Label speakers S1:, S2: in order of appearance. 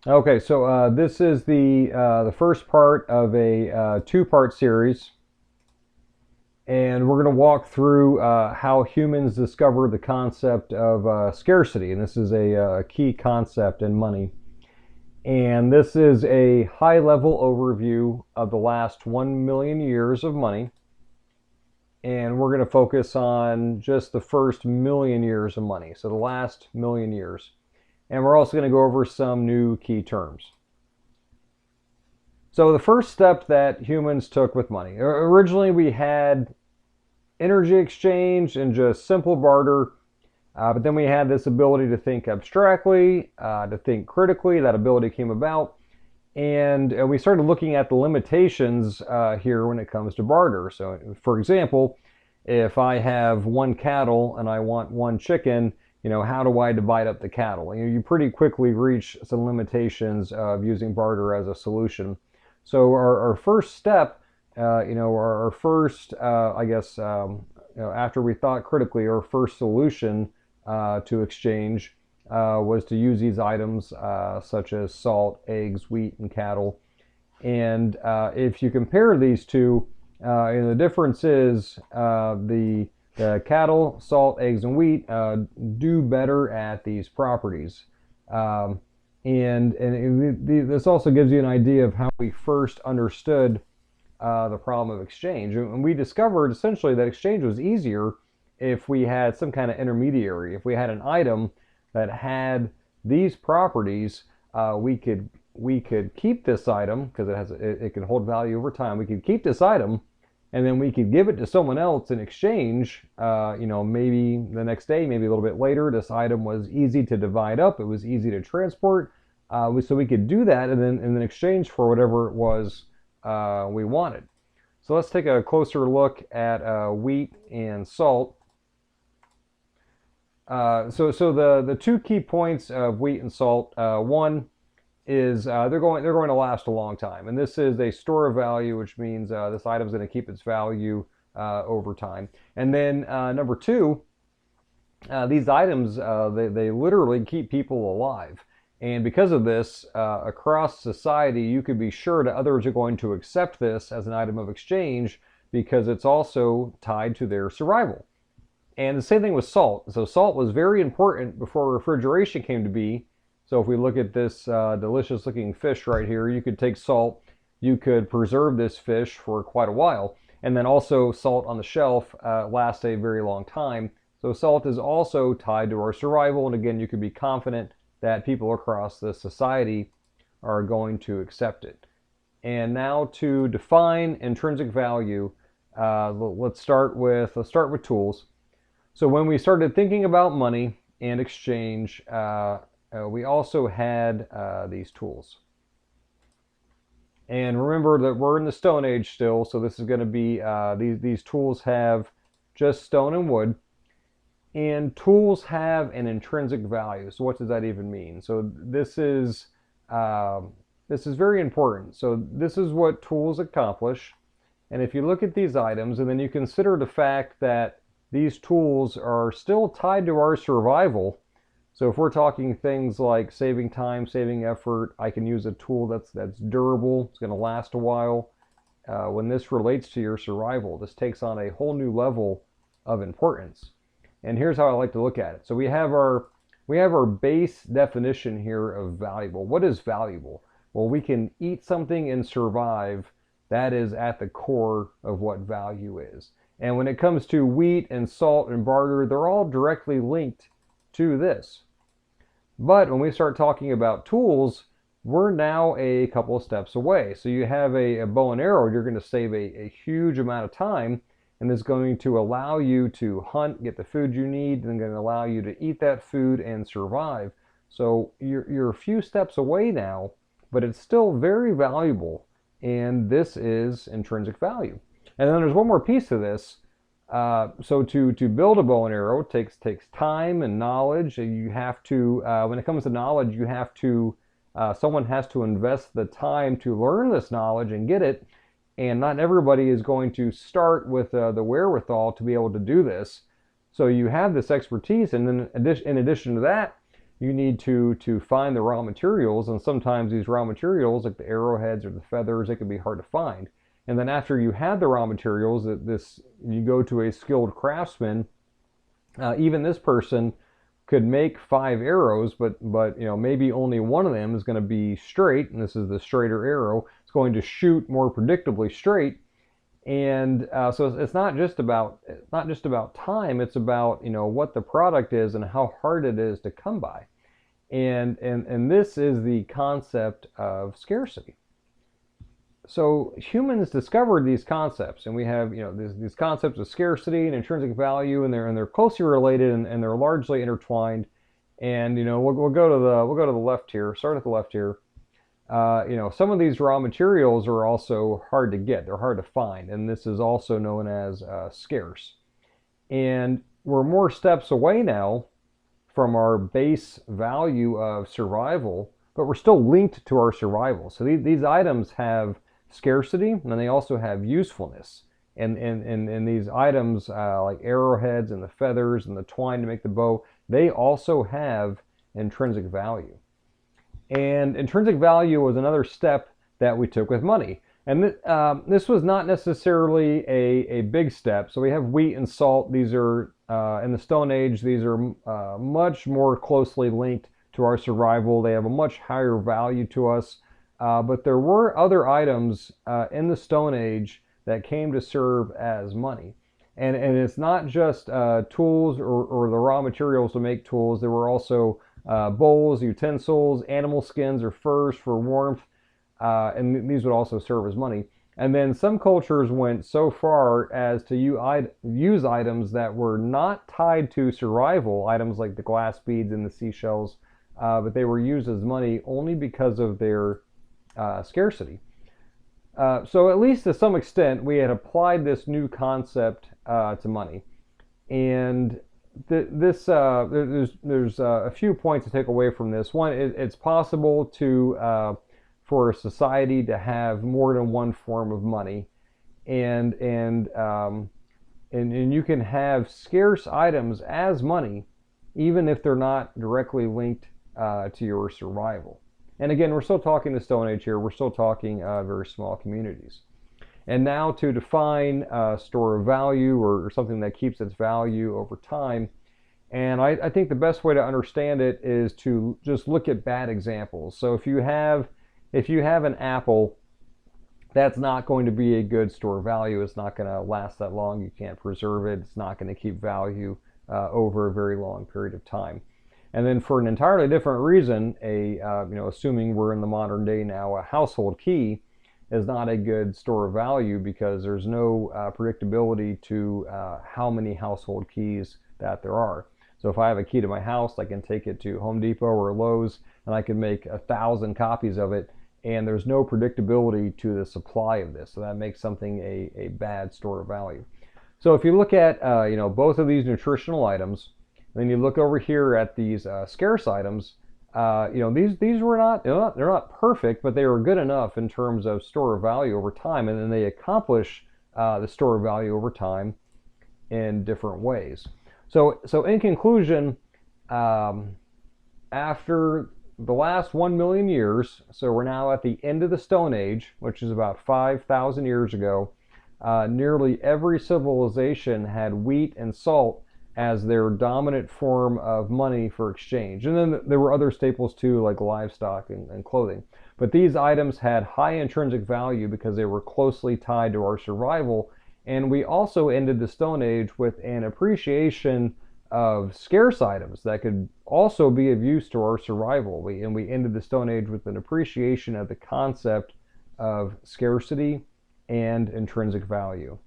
S1: Okay, so this is the first part of a two-part series, and we're going to walk through how humans discover the concept of scarcity, and this is a key concept in money. And this is a high-level overview of the last 1 million years of money, and we're going to focus on just the first million years of money, so the last million years. And we're also going to go over some new key terms. So the first step that humans took with money, originally we had energy exchange and just simple barter, but then we had this ability to think abstractly, to think critically. That ability came about, and we started looking at the limitations here when it comes to barter. So, for example, if I have one cattle and I want one chicken, how do I divide up the cattle? You pretty quickly reach some limitations of using barter as a solution. So our first step, our first, I guess, after we thought critically, our first solution to exchange was to use these items such as salt, eggs, wheat, and cattle. And if you compare these two, the difference is the cattle, salt, eggs, and wheat do better at these properties. And this also gives you an idea of how we first understood the problem of exchange. And we discovered essentially that exchange was easier if we had some kind of intermediary. If we had an item that had these properties, we could keep this item because it can hold value over time. We could keep this item, and then we could give it to someone else in exchange. Maybe the next day, maybe a little bit later. This item was easy to divide up. It was easy to transport. So we could do that, and then in exchange for whatever it was we wanted. So let's take a closer look at wheat and salt. So the two key points of wheat and salt. One is they're going to last a long time, and this is a store of value, which means this item is going to keep its value over time. And then number two, these items they literally keep people alive. And because of this, across society, you could be sure that others are going to accept this as an item of exchange because it's also tied to their survival. And the same thing with salt. So salt was very important before refrigeration came to be. So if we look at this delicious looking fish right here, you could take salt, you could preserve this fish for quite a while. And then also salt on the shelf lasts a very long time. So salt is also tied to our survival. And again, you could be confident that people across the society are going to accept it. And now to define intrinsic value, let's start with tools. So when we started thinking about money and exchange, we also had these tools. And remember that we're in the Stone Age still, so this is going to be these tools have just stone and wood. And tools have an intrinsic value. So what does that even mean? So this is very important. So this is what tools accomplish. And if you look at these items and then you consider the fact that these tools are still tied to our survival. So if we're talking things like saving time, saving effort, I can use a tool that's durable, it's going to last a while. When this relates to your survival, this takes on a whole new level of importance. And here's how I like to look at it. So we have our base definition here of valuable. What is valuable? Well, we can eat something and survive. That is at the core of what value is. And when it comes to wheat and salt and barter, they're all directly linked to this. But when we start talking about tools, we're now a couple of steps away. So you have a bow and arrow, you're going to save a huge amount of time, and it's going to allow you to hunt, get the food you need, and going to allow you to eat that food and survive. So you're a few steps away now, but it's still very valuable, and this is intrinsic value. And then there's one more piece to this. So to build a bow and arrow takes time and knowledge. You have to, when it comes to knowledge, you have to, someone has to invest the time to learn this knowledge and get it. And not everybody is going to start with the wherewithal to be able to do this. So you have this expertise, and then in addition to that, you need to find the raw materials, and sometimes these raw materials, like the arrowheads or the feathers, they can be hard to find. And then after you had the raw materials, you go to a skilled craftsman. Even this person could make 5 arrows, but maybe only one of them is going to be straight, and this is the straighter arrow. It's going to shoot more predictably straight, and so it's not just about time. It's about what the product is and how hard it is to come by, and this is the concept of scarcity. So humans discovered these concepts, and we have these concepts of scarcity and intrinsic value, and they're closely related, and they're largely intertwined. And we'll go to the left here. Start at the left here. Some of these raw materials are also hard to get. They're hard to find, and this is also known as scarce. And we're more steps away now from our base value of survival, but we're still linked to our survival. So these items have scarcity, and then they also have usefulness. And these items like arrowheads and the feathers and the twine to make the bow, they also have intrinsic value. And intrinsic value was another step that we took with money. And this was not necessarily a big step. So we have wheat and salt. These are, in the Stone Age, these are much more closely linked to our survival. They have a much higher value to us. But there were other items in the Stone Age that came to serve as money. And it's not just tools or the raw materials to make tools. There were also bowls, utensils, animal skins or furs for warmth, and these would also serve as money. And then some cultures went so far as to use items that were not tied to survival, items like the glass beads and the seashells, but they were used as money only because of their scarcity. So at least to some extent, we had applied this new concept to money. And there's a few points to take away from this. One, it's possible for a society to have more than one form of money, and you can have scarce items as money, even if they're not directly linked to your survival. And again, we're still talking the Stone Age here. We're still talking very small communities. And now to define store of value, or something that keeps its value over time. And I think the best way to understand it is to just look at bad examples. So if you have an apple, that's not going to be a good store of value. It's not going to last that long. You can't preserve it. It's not going to keep value over a very long period of time. And then for an entirely different reason, assuming we're in the modern day now, a household key is not a good store of value because there's no predictability to how many household keys that there are. So if I have a key to my house, I can take it to Home Depot or Lowe's, and I can make 1,000 copies of it, and there's no predictability to the supply of this. So that makes something a bad store of value. So if you look at both of these nutritional items, then you look over here at these scarce items. These were they're not perfect, but they were good enough in terms of store of value over time, and then they accomplish the store of value over time in different ways. So in conclusion, after the last 1 million years, so we're now at the end of the Stone Age, which is about 5,000 years ago, nearly every civilization had wheat and salt as their dominant form of money for exchange. And then there were other staples too, like livestock and clothing. But these items had high intrinsic value because they were closely tied to our survival. And we also ended the Stone Age with an appreciation of scarce items that could also be of use to our survival. We ended the Stone Age with an appreciation of the concept of scarcity and intrinsic value.